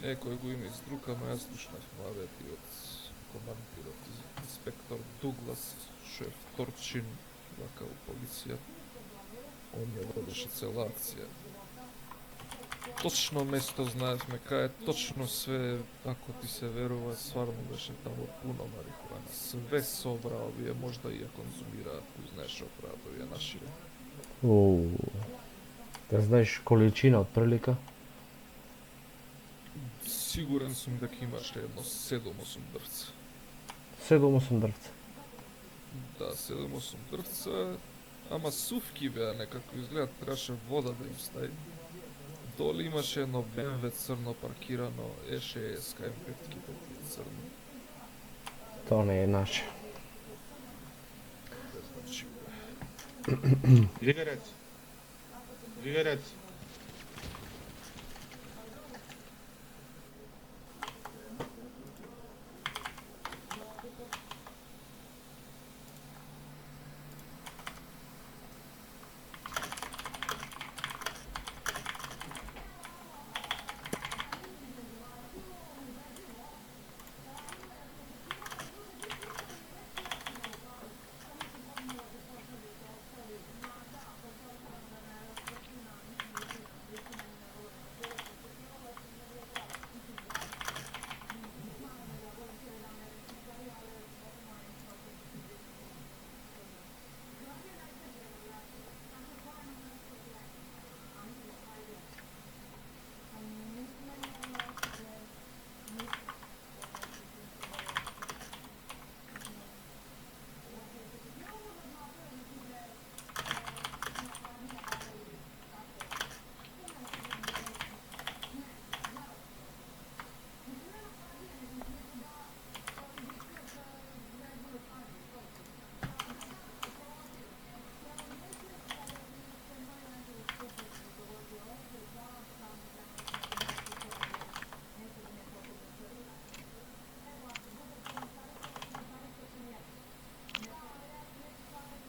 Некој го има издрука, но јас слушнав муавети од командирот, инспектор Дуглас, шеф Торчин, вака у полиција. Он ја водеше цела акција. Точно место знаевме, кај точно све, ако ти се верува, стварно беше таму пуно марихуана. Све собра, овие можда и ја конзумираат, кој знаеш оправат овие нашиве. Да знаеш количина од прилика? Сигурен сум дека имаше едно 7-8 дрвца. 7-8 дрвца. Да, 7-8 дрвца, ама сувки беа некако, изгледа требаше вода да им стаи. Доли имаше едно БМВ црно паркирано, еше СКМ5-ките тие црни. Тоа не е наше. Не знам чиј бе. Ливерец.